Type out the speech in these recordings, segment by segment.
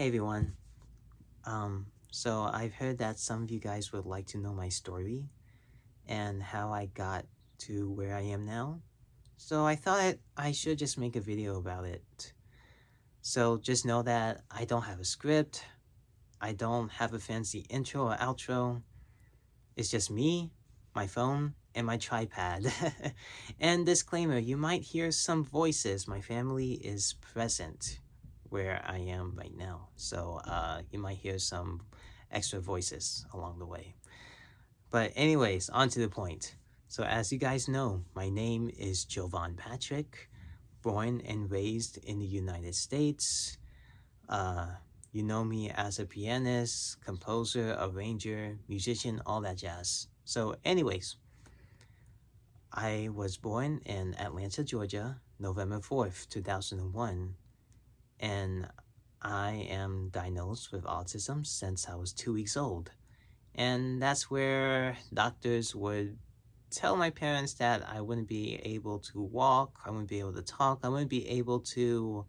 Hey everyone. So I've heard that some of you guys would like to know my story and how I got to where I am now. So I thought I should just make a video about it. So just know that I don't have a script, I don't have a fancy intro or outro. It's just me, my phone, and my tripod. And disclaimer, you might hear some voices. My family is present where I am right now. So you might hear some extra voices along the way. But anyways, on to the point. So as you guys know, my name is Jovan Patrick, born and raised in the United States. Uh, you know me as a pianist, composer, arranger, musician, all that jazz. So anyways, I was born in Atlanta, Georgia, November 4th, 2001, and I am diagnosed with autism since I was 2 weeks old. And that's where doctors would tell my parents that I wouldn't be able to walk, I wouldn't be able to talk, I wouldn't be able to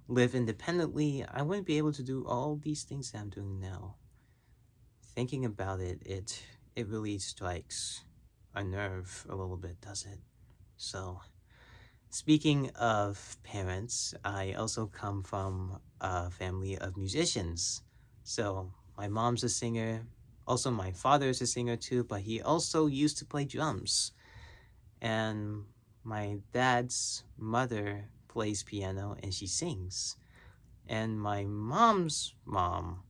live independently, I wouldn't be able to do all these things that I'm doing now. Thinking about it, it really strikes a nerve a little bit, does it? So, speaking of parents, I also come from a family of musicians. So, my mom's a singer. Also, my father is a singer too, but he also used to play drums. And my dad's mother plays piano and she sings. And my mom's mom,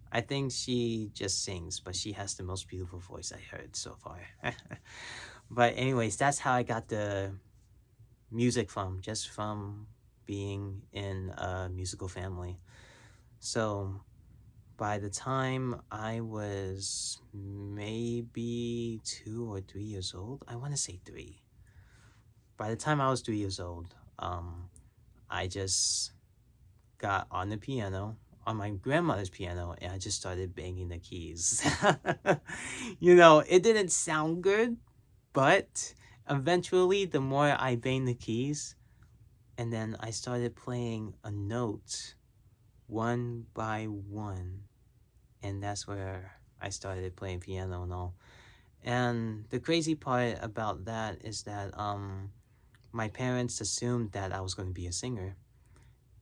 I think she just sings, but she has the most beautiful voice I heard so far. But anyways, that's how I got the music from, just from being in a musical family. So by the time I was maybe 2 or 3 years old, I want to say 3. By the time I was 3 years old, I just got on the piano, on my grandmother's piano, and I just started banging the keys. It didn't sound good, but eventually, the more I banged the keys, and then I started playing a note one by one, and that's where I started playing piano and all. And the crazy part about that is that my parents assumed that I was going to be a singer.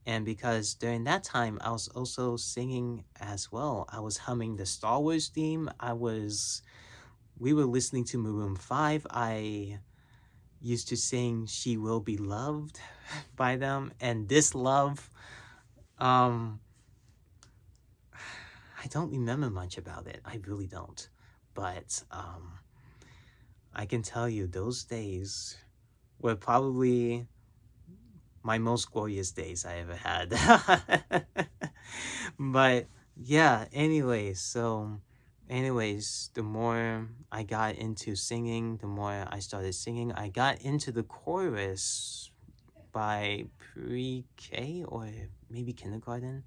And because during that time I was also singing as well. I was humming the Star Wars theme. We were listening to Maroon 5. I used to sing She Will Be Loved by them, and This Love, um I don't remember much about it. I really don't. But I can tell you those days were probably my most glorious days I ever had. But yeah, anyways, the more I got into singing, the more I started singing. I got into the chorus by pre-K or maybe kindergarten.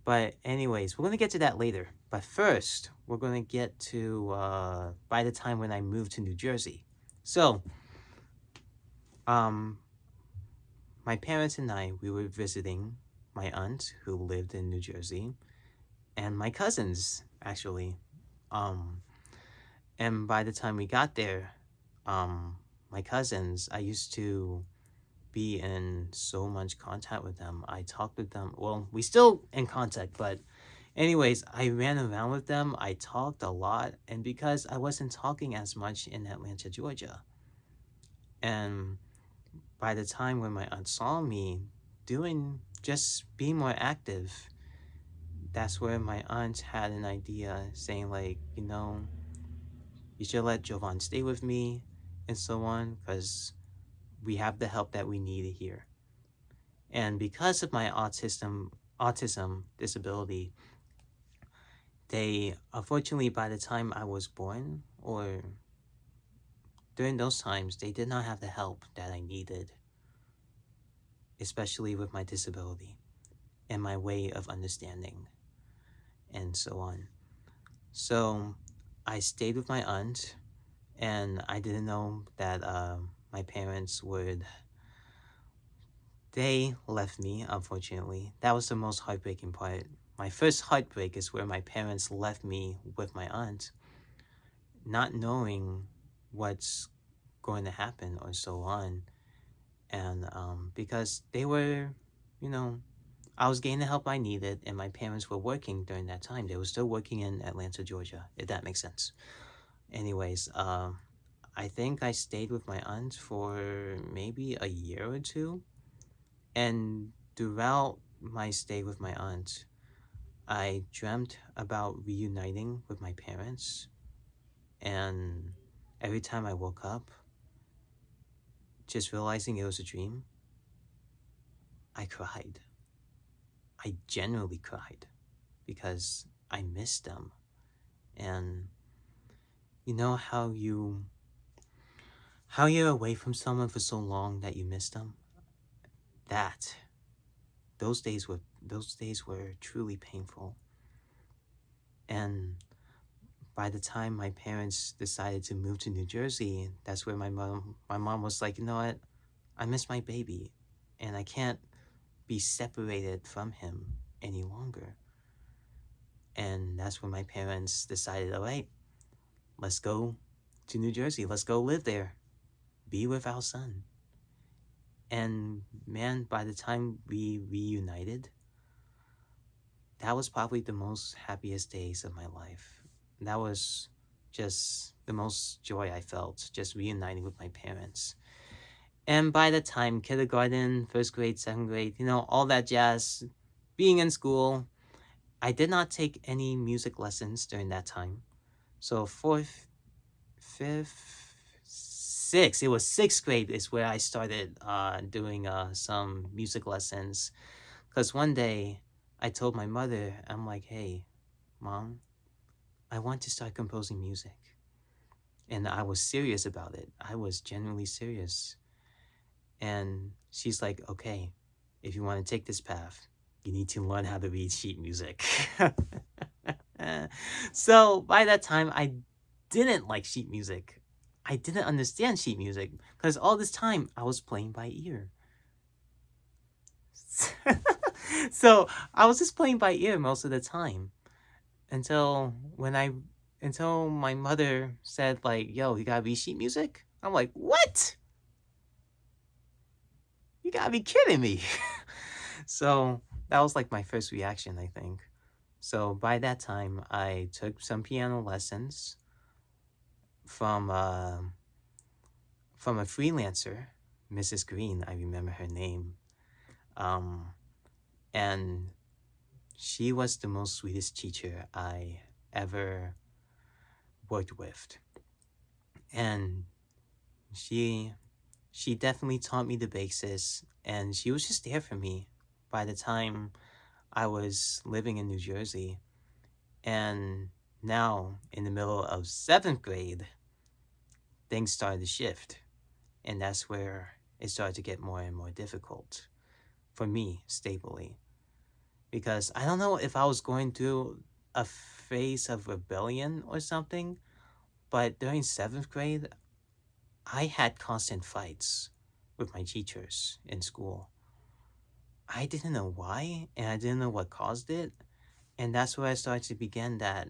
But anyways, we're gonna get to that later. But first, we're gonna get to by the time when I moved to New Jersey. So, my parents and we were visiting my aunt who lived in New Jersey, and my cousins actually. And by the time we got there, my cousins, I used to be in so much contact with them. I talked with them. Well, we still in contact, but anyways, I ran around with them. I talked a lot, and because I wasn't talking as much in Atlanta, Georgia, and by the time when my aunt saw me just being more active, that's where my aunt had an idea saying like, you should let Jovan stay with me and so on, because we have the help that we need here. And because of my autism disability, they unfortunately, by the time I was born or during those times, they did not have the help that I needed, especially with my disability and my way of understanding and so on. So I stayed with my aunt, and I didn't know that my parents would They left me, unfortunately. That was the most heartbreaking part. My first heartbreak is where my parents left me with my aunt, not knowing what's going to happen or so on. And because they were, you know, I was getting the help I needed, and my parents were working during that time. They were still working in Atlanta, Georgia, if that makes sense. Anyways, I think I stayed with my aunt for maybe a year or two. And throughout my stay with my aunt, I dreamt about reuniting with my parents. And every time I woke up, just realizing it was a dream, I cried. I genuinely cried because I missed them. And you know how you're away from someone for so long that you miss them? That those days were truly painful. And by the time my parents decided to move to New Jersey, that's where my mom was like, you know what? I miss my baby, and I can't be separated from him any longer. And that's when my parents decided, all right, let's go to New Jersey. Let's go live there. Be with our son. And man, by the time we reunited, that was probably the most happiest days of my life. That was just the most joy I felt, just reuniting with my parents. And by the time kindergarten, first grade, second grade, all that jazz, being in school, I did not take any music lessons during that time. So fourth, fifth, sixth, it was sixth grade is where I started doing some music lessons. Because one day I told my mother, I'm like, hey, Mom, I want to start composing music. And I was serious about it. I was genuinely serious. And she's like, okay, if you want to take this path, you need to learn how to read sheet music. So by that time, I didn't like sheet music. I didn't understand sheet music because all this time I was playing by ear. So I was just playing by ear most of the time until until my mother said like, yo, you gotta read sheet music. I'm like, what? You gotta be kidding me. So that was like my first reaction, I think. So by that time, I took some piano lessons from from a freelancer, Mrs. Green. I remember her name, um, and she was the most sweetest teacher I ever worked with, and she she definitely taught me the basis, and she was just there for me. By the time I was living in New Jersey, and now in the middle of seventh grade, things started to shift. And that's where it started to get more and more difficult for me, stably. Because I don't know if I was going through a phase of rebellion or something, but during seventh grade, I had constant fights with my teachers in school. I didn't know why, and I didn't know what caused it. And that's where I started to begin that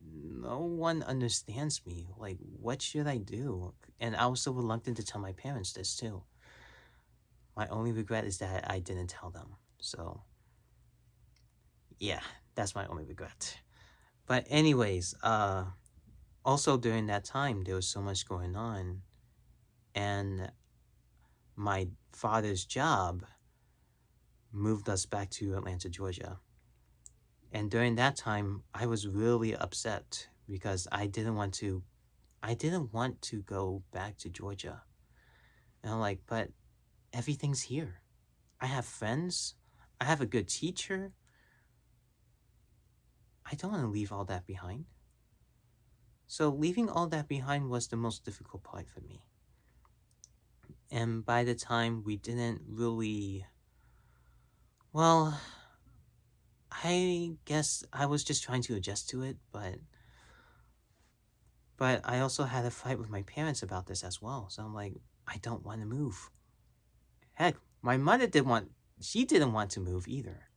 no one understands me. Like, what should I do? And I was so reluctant to tell my parents this too. My only regret is that I didn't tell them. So, yeah, that's my only regret. But anyways, also during that time there was so much going on, and my father's job moved us back to Atlanta, Georgia. And during that time, I was really upset because I didn't want to go back to Georgia. And I'm like, but everything's here. I have friends. I have a good teacher. I don't want to leave all that behind. So leaving all that behind was the most difficult part for me. And by the time we didn't really, well, I guess I was just trying to adjust to it, but I also had a fight with my parents about this as well. So I'm like, I don't want to move. Heck, My mother she didn't want to move either.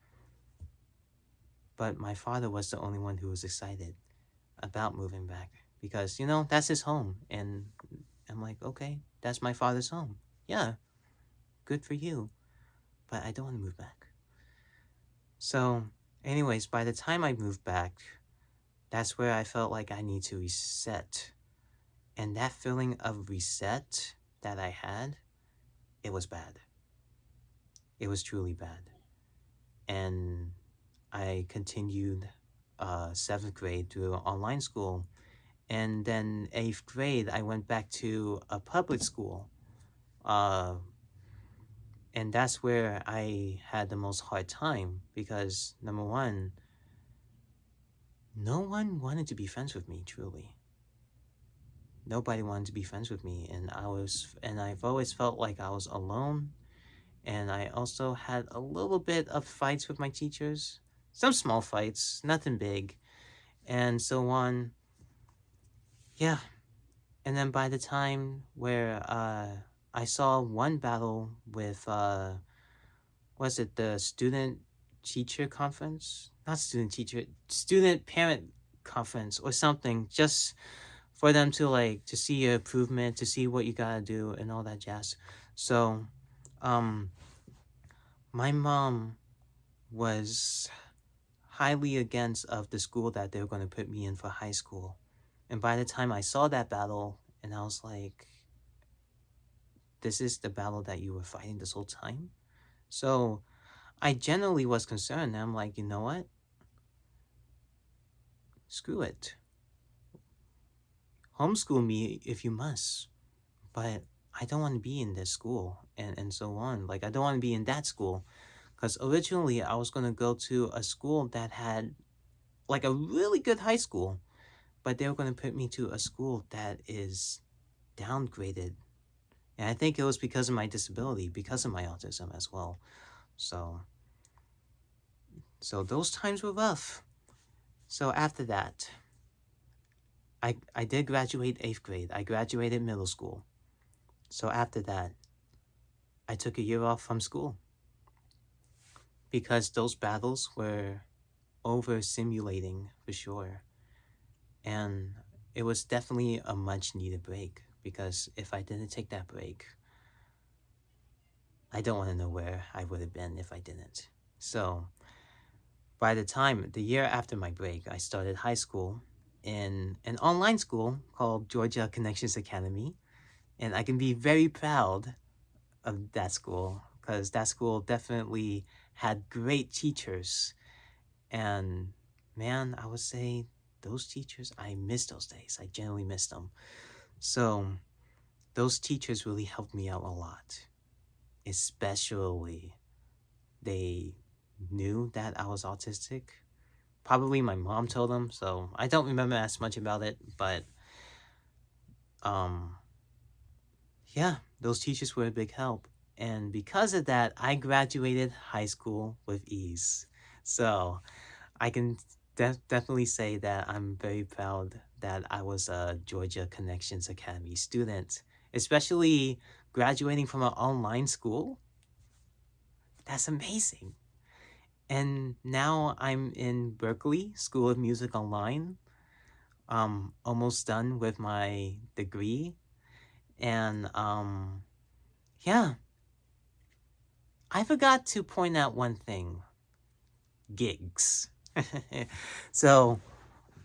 But my father was the only one who was excited about moving back because, that's his home. And I'm like, okay, that's my father's home. Yeah, good for you. But I don't want to move back. So, anyways, by the time I moved back, that's where I felt like I need to reset. And that feeling of reset that I had, it was bad. It was truly bad. And I continued 7th grade through online school. And then 8th grade, I went back to a public school. Uh, and that's where I had the most hard time because, number one, no one wanted to be friends with me, truly. Nobody wanted to be friends with me. And I've always felt like I was alone. And I also had a little bit of fights with my teachers. Some small fights, nothing big. And so on. Yeah. And then by the time where I saw one battle with was it the student teacher conference? Not student teacher, student parent conference or something, just for them to to see your improvement, to see what you gotta do and all that jazz. So um my mom was highly against of the school that they were going to put me in for high school. And by the time I saw that battle, and I was like, this is the battle that you were fighting this whole time? So I generally was concerned. I'm like, you know what? Screw it. Homeschool me if you must. But I don't want to be in this school and so on. Like, I don't want to be in that school. Because originally I was going to go to a school that had like a really good high school. But they were going to put me to a school that is downgraded. And I think it was because of my disability, because of my autism as well. So those times were rough. So after that, I did graduate 8th grade. I graduated middle school. So after that, I took a year off from school because those battles were over simulating for sure. And it was definitely a much needed break because if I didn't take that break, I don't want to know where I would have been if I didn't. So by the year after my break, I started high school in an online school called Georgia Connections Academy. And I can be very proud of that school because that school definitely had great teachers. And man, I would say those teachers, I miss those days. I genuinely miss them. So those teachers really helped me out a lot. Especially, they knew that I was autistic. Probably my mom told them, so I don't remember as much about it, but um yeah, those teachers were a big help. And because of that, I graduated high school with ease. So I can definitely say that I'm very proud that I was a Georgia Connections Academy student, especially graduating from an online school. That's amazing. And now I'm in Berkeley School of Music Online. Almost done with my degree. And yeah, I forgot to point out one thing. Gigs. so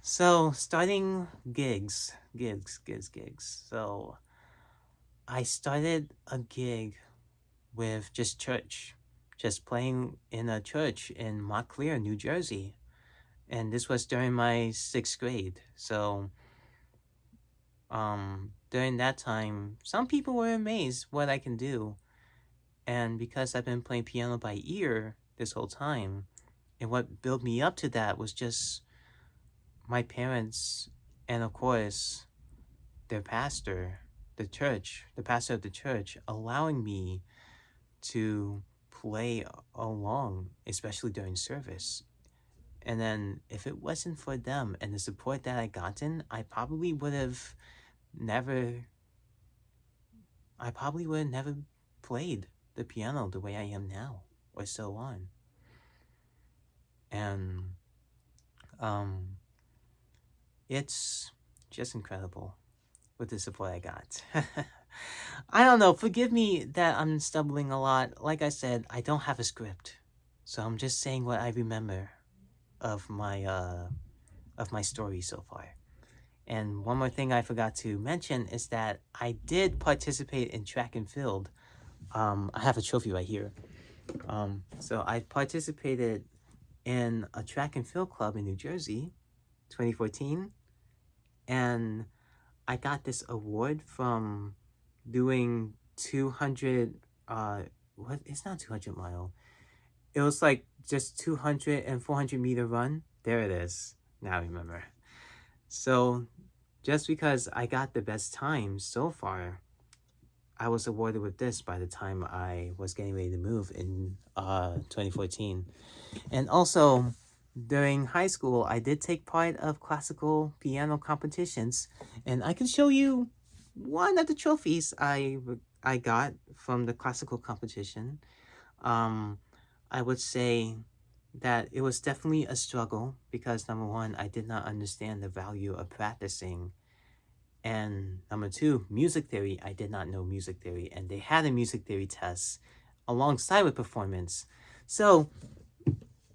starting gigs. So I started a gig with just church, just playing in a church in Montclair, New Jersey. And this was during my 6th grade. So during that time, some people were amazed what I can do. And because I've been playing piano by ear this whole time, and what built me up to that was just my parents and of course their pastor, the pastor of the church, allowing me to play along, especially during service. And then if it wasn't for them and the support that I gotten, never I probably would have never played the piano the way I am now, or so on. And um, it's just incredible with the support I got. I don't know, forgive me that I'm stumbling a lot. Like I said, I don't have a script. So I'm just saying what I remember of my story so far. And one more thing I forgot to mention is that I did participate in track and field. I have a trophy right here. So I participated in a track and field club in New Jersey, 2014, and I got this award from doing 200. What? It's not 200 mile. It was like just 200 and 400 meter run. There it is. Now I remember. So just because I got the best time so far, I was awarded with this by the time I was getting ready to move in 2014. And also, during high school, I did take part of classical piano competitions, and I can show you one of the trophies I got from the classical competition. Um, I would say that it was definitely a struggle because number one, I did not understand the value of practicing, and number two, music theory. I did not know music theory, and they had a music theory test alongside with performance. So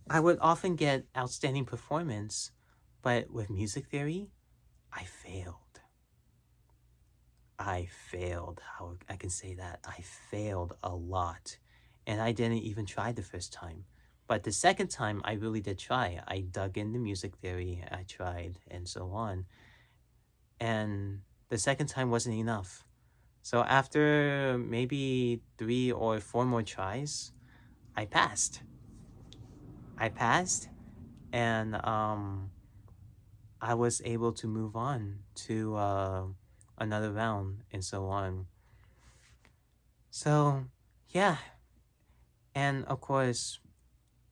I would often get outstanding performance, but with music theory, I failed. I failed. How I can say that? I failed a lot. And I didn't even try the first time. But the second time, I really did try. I dug into music theory, I tried, and so on. And the second time wasn't enough. So after maybe 3 or 4 more tries, I passed. I passed, and I was able to move on to another round and so on. So, yeah. And of course,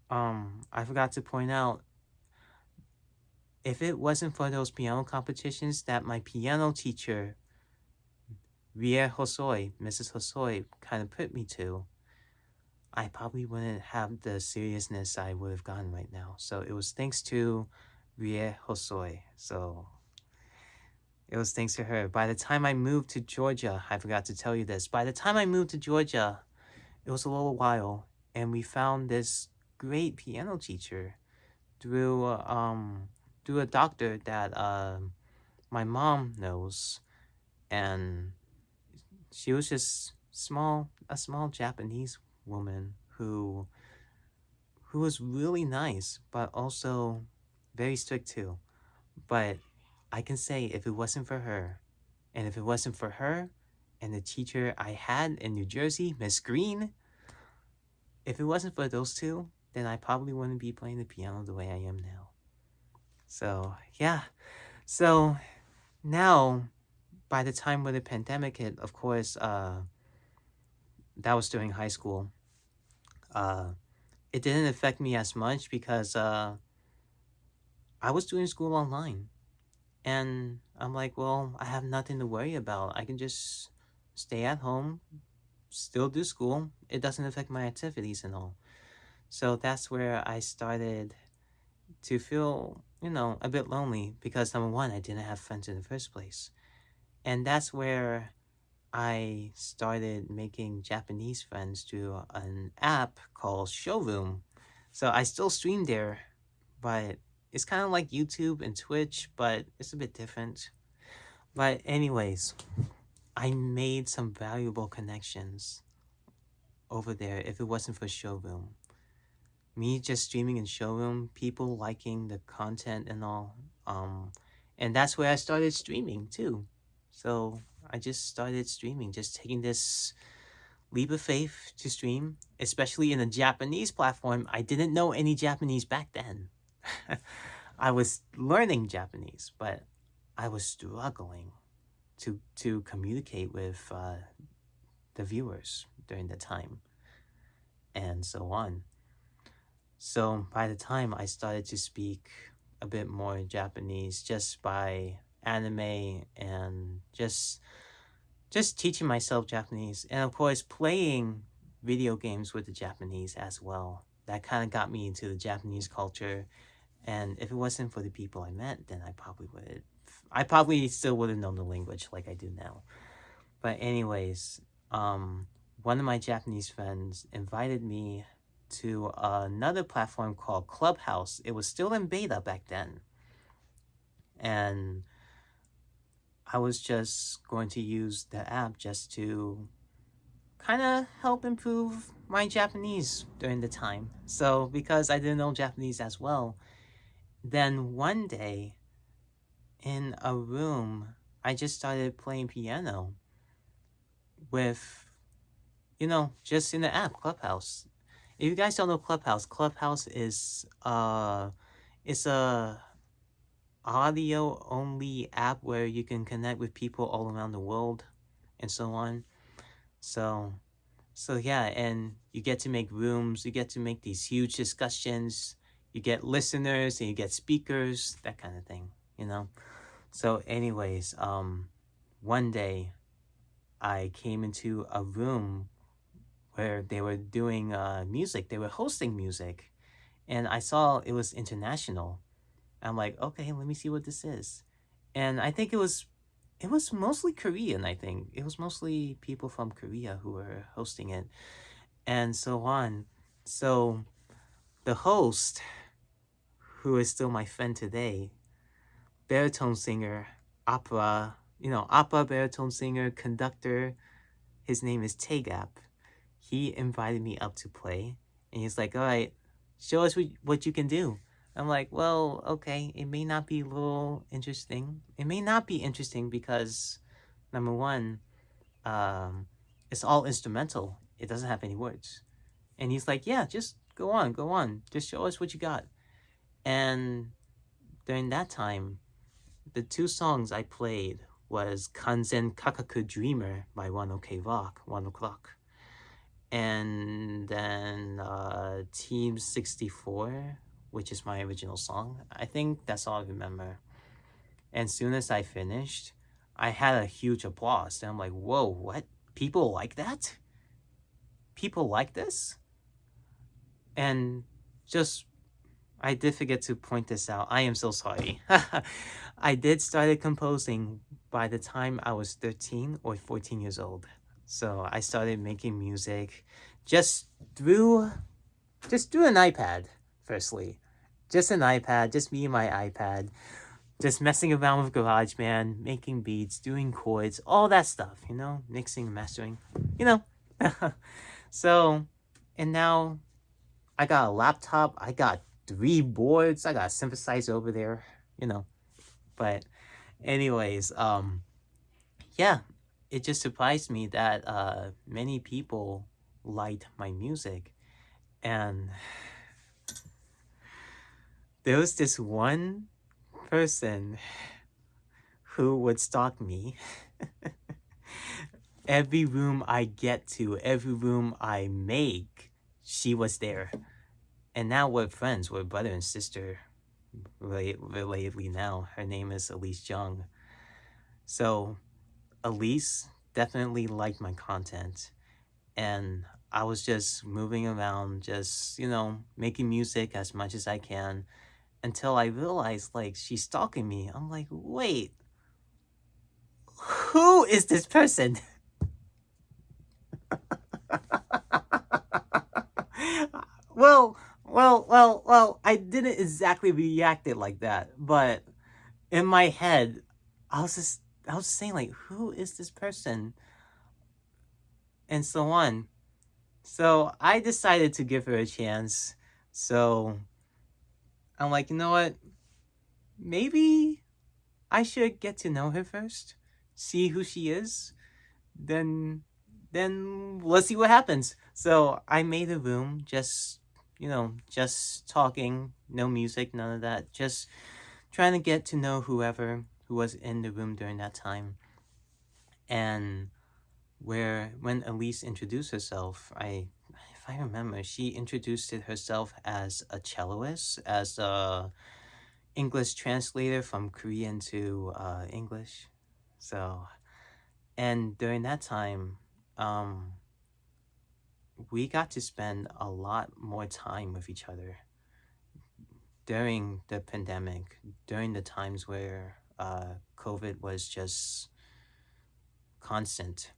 I forgot to point out, if it wasn't for those piano competitions that my piano teacher, Mrs. Hosoi, kind of put me to, I probably wouldn't have the seriousness I would have gotten right now. So it was thanks to Rie Hosoi. So it was thanks to her. By the time I moved to Georgia, I forgot to tell you this. By the time I moved to Georgia, it was a little while, and we found this great piano teacher through a doctor that my mom knows, and she was just a small Japanese woman who was really nice, but also very strict too. But I can say, if it wasn't for her, and if it wasn't for her and the teacher I had in New Jersey, Miss Green, if it wasn't for those two, then I probably wouldn't be playing the piano the way I am now. So, yeah. So, now, by the time when the pandemic hit, of course, that was during high school. It didn't affect me as much because I was doing school online. And I'm like, well, I have nothing to worry about. I can just stay at home, still do school. It doesn't affect my activities and all. So that's where I started to feel, a bit lonely because number one, I didn't have friends in the first place. And that's where I started making Japanese friends through an app called Showroom. So I still stream there, but it's kind of like YouTube and Twitch, but it's a bit different. But anyways, I made some valuable connections over there if it wasn't for Showroom. Me just streaming in Showroom, people liking the content and all. And that's where I started streaming too. So I just started streaming, just taking this leap of faith to stream, especially in a Japanese platform. I didn't know any Japanese back then. I was learning Japanese, but I was struggling to communicate with the viewers during the time, and so on. So by the time I started to speak a bit more Japanese, just by anime and just teaching myself Japanese, and of course playing video games with the Japanese as well. That kind of got me into the Japanese culture. And if it wasn't for the people I met, then I probably still would have known the language like I do now. But anyways, one of my Japanese friends invited me to another platform called Clubhouse. It was still in beta back then. And I was just going to use the app just to kind of help improve my Japanese during the time. So, because I didn't know Japanese as well, then one day in a room, I just started playing piano with, just in the app, Clubhouse. If you guys don't know Clubhouse, Clubhouse is it's a audio only app where you can connect with people all around the world and so on. So yeah, and you get to make rooms, you get to make these huge discussions, you get listeners and you get speakers, that kind of thing, you know. So anyways, one day I came into a room where they were doing music, they were hosting music, and I saw it was international. I'm like, okay, let me see what this is. And I think it was mostly Korean, I think. It was mostly people from Korea who were hosting it and so on. So the host, who is still my friend today, baritone singer, opera baritone singer, conductor, his name is Tegap. He invited me up to play, and he's like, all right, show us what you can do. I'm like, well, okay, it may not be a little interesting. It may not be interesting because, number one, it's all instrumental. It doesn't have any words. And he's like, yeah, just go on. Just show us what you got. And during that time, the two songs I played was Kanzen Kakaku Dreamer by 1OK Rock, 1 o'clock. And then Team 64, which is my original song. I think that's all I remember. And soon as I finished, I had a huge applause. And I'm like, whoa, what? People like that? People like this? And just, I did forget to point this out. I am so sorry. I did started composing by the time I was 13 or 14 years old. So I started making music just through an iPad, firstly. Just an iPad, just me and my iPad. Just messing around with GarageBand, making beats, doing chords, all that stuff, mixing and mastering, you know. So, and now I got a laptop, I got 3 boards, I got a synthesizer over there, But anyways, yeah, it just surprised me that many people liked my music. And there was this one person who would stalk me. Every room I get to, every room I make, she was there. And now we're friends, we're brother and sister relatedly now. Her name is Elise Jung. So Elise definitely liked my content. And I was just moving around, just, making music as much as I can until I realized, like, she's stalking me. I'm like, wait, who is this person? Well, I didn't exactly react it like that, but in my head, I was saying, like, who is this person? And so on. So I decided to give her a chance. So I'm like, you know what? Maybe I should get to know her first, see who she is, then let's see what happens. So I made a room, just just talking, no music, none of that, just trying to get to know whoever who was in the room during that time. And when Elise introduced herself, if I remember, she introduced herself as a celloist, as a English translator from Korean to English. So, and during that time, we got to spend a lot more time with each other during the pandemic, during the times where COVID was just constant.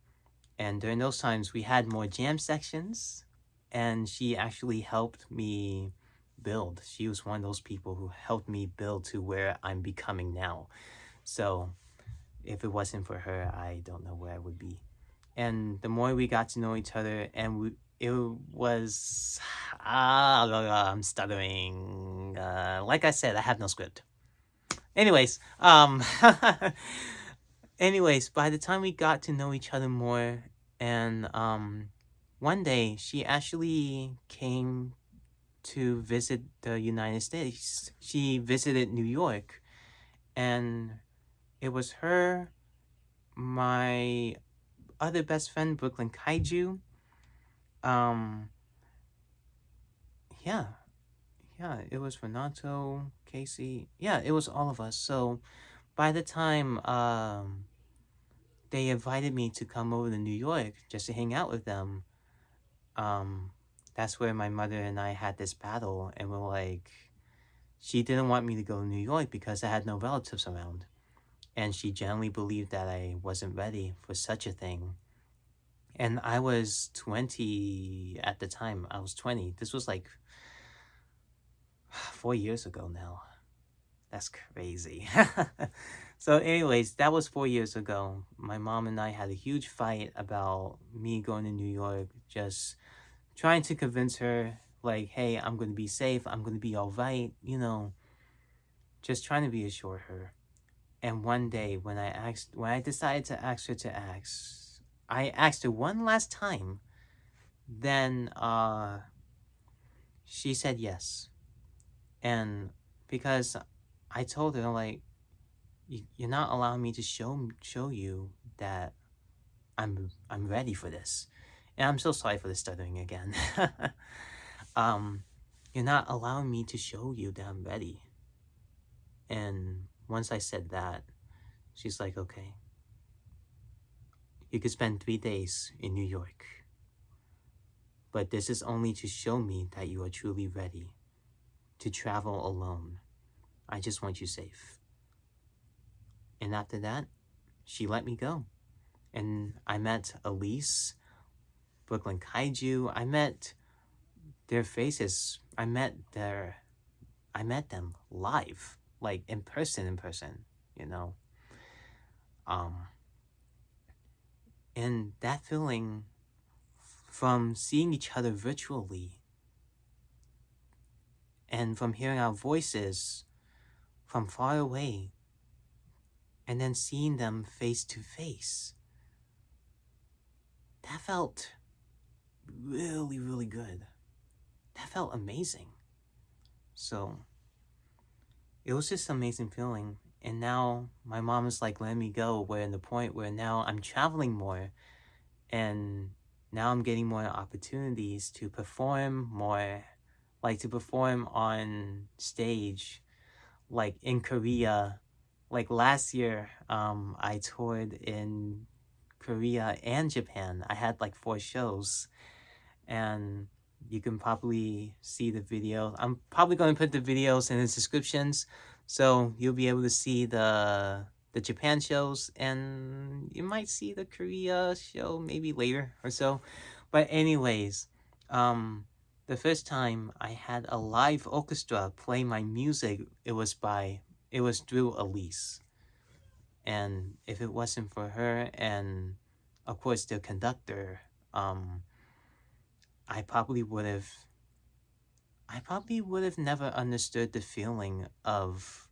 And during those times, we had more jam sections, and she actually helped me build. She was one of those people who helped me build to where I'm becoming now. So if it wasn't for her, I don't know where I would be. And the more we got to know each other, and it was I'm stuttering. Like I said, I have no script. Anyways, anyways, by the time we got to know each other more, and one day she actually came to visit the United States. She visited New York, and it was her, my other best friend, Brooklyn Kaiju. Um, yeah, it was Renato, Casey. Yeah, it was all of us. So by the time they invited me to come over to New York just to hang out with them, um, that's where my mother and I had this battle, and we're like, she didn't want me to go to New York because I had no relatives around. And she generally believed that I wasn't ready for such a thing. And I was 20 at the time. I was 20. This was like 4 years ago now. That's crazy. So anyways, that was 4 years ago. My mom and I had a huge fight about me going to New York, just trying to convince her, like, hey, I'm going to be safe. I'm going to be all right. Just trying to reassure her. And one day when I decided to ask her to I asked her one last time, then she said yes. And because I told her, like, you're not allowing me to show you that I'm ready for this. And I'm so sorry for the stuttering again. You're not allowing me to show you that I'm ready. And once I said that, she's like, okay, you could spend 3 days in New York, but this is only to show me that you are truly ready to travel alone. I just want you safe. And after that, she let me go. And I met Elise, Brooklyn Kaiju. I met their faces. I met them live, like in person, you know. And that feeling from seeing each other virtually and from hearing our voices from far away and then seeing them face to face, that felt really, really good. That felt amazing. So it was just an amazing feeling. And now my mom is like letting me go. We're in the point where now I'm traveling more, and now I'm getting more opportunities to perform more, like to perform on stage, like in Korea. Like last year, I toured in Korea and Japan. I had like 4 shows, and you can probably see the video. I'm probably going to put the videos in the descriptions, so you'll be able to see the Japan shows, and you might see the Korea show maybe later or so. But anyways, the first time I had a live orchestra play my music, it was through Elise. And if it wasn't for her and of course the conductor, I probably would have never understood the feeling of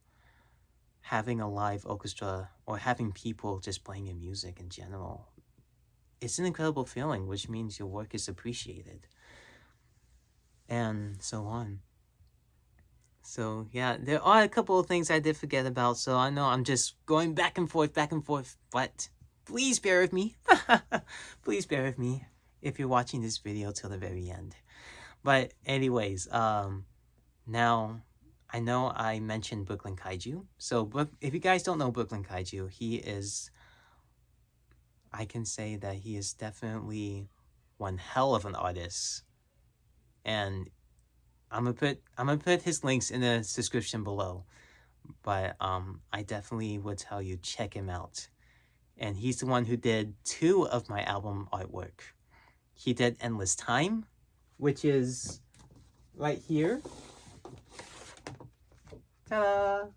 having a live orchestra or having people just playing your music in general. It's an incredible feeling, which means your work is appreciated, and so on. So yeah, there are a couple of things I did forget about, so I know I'm just going back and forth, but please bear with me. Please bear with me if you're watching this video till the very end. But anyways, now I know I mentioned Brooklyn Kaiju. So if you guys don't know Brooklyn Kaiju, I can say that he is definitely one hell of an artist. And I'm gonna put his links in the description below. But I definitely would tell you, check him out. And he's the one who did 2 of my album artwork. He did Endless Time, which is right here. Ta-da!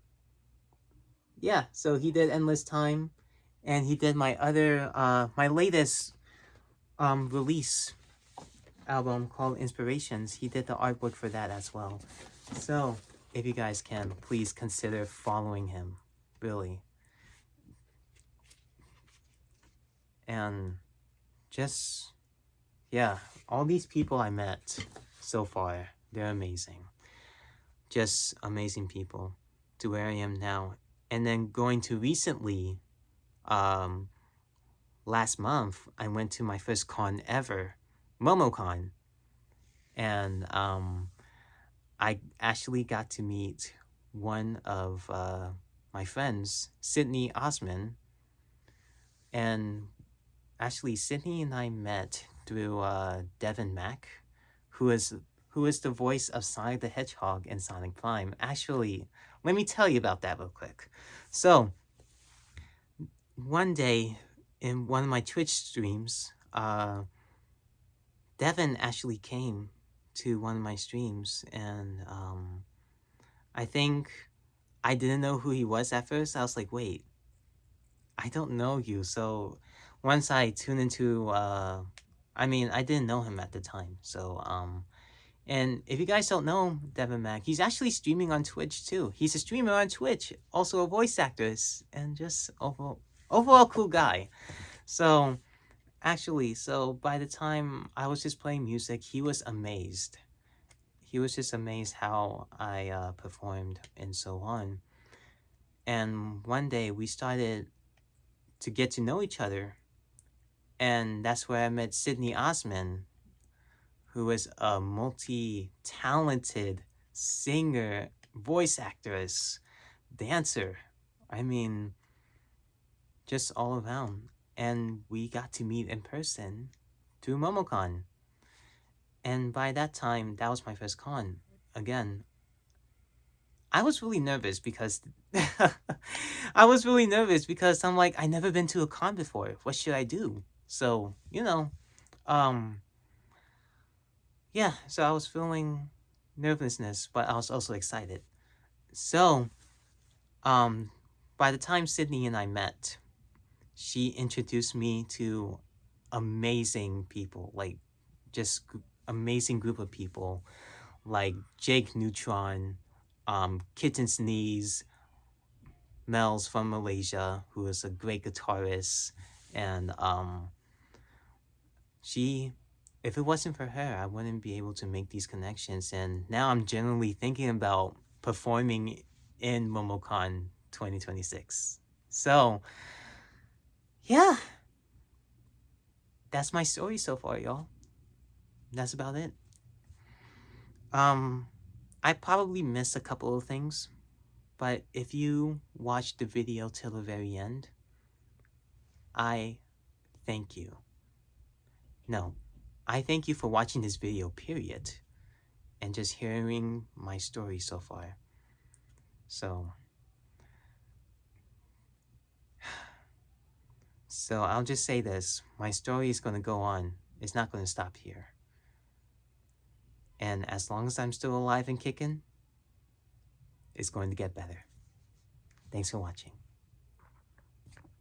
Yeah, so he did Endless Time, and he did my other, my latest release album called Inspirations. He did the artwork for that as well. So, if you guys can, please consider following him, really. And just, yeah, all these people I met so far, they're amazing. Just amazing people to where I am now. And then going to recently, last month, I went to my first con ever, Momocon. And I actually got to meet one of my friends, Sydney Osman. And actually, Sydney and I met through Devon Mack, who is the voice of Sonic the Hedgehog in Sonic Prime. Actually, let me tell you about that real quick. So, one day in one of my Twitch streams, Devon actually came to one of my streams, and I think I didn't know who he was at first. I was like, wait, I don't know you. So once I tuned into, I didn't know him at the time. So, and if you guys don't know Devon Mack, he's actually streaming on Twitch too. He's a streamer on Twitch, also a voice actor, and just overall cool guy. So, actually, so by the time I was just playing music, he was amazed. He was just amazed how I performed and so on. And one day we started to get to know each other. And that's where I met Sydney Osman, who is a multi-talented singer, voice actress, dancer. I mean, just all around. And we got to meet in person through Momocon. And by that time, that was my first con. Again, I was really nervous because I'm like, I never been to a con before. What should I do? So, yeah, so I was feeling nervousness, but I was also excited. So, by the time Sydney and I met, she introduced me to amazing people, like just amazing group of people, like Jake Neutron, Kitten Sneeze, Mel's from Malaysia, who is a great guitarist, and if it wasn't for her, I wouldn't be able to make these connections. And now I'm genuinely thinking about performing in Momocon 2026. So, yeah, that's my story so far, y'all. That's about it. I probably missed a couple of things, but if you watch the video till the very end, I thank you. No, I thank you for watching this video, period, and just hearing my story so far. So I'll just say this. My story is going to go on. It's not going to stop here. And as long as I'm still alive and kicking, it's going to get better. Thanks for watching.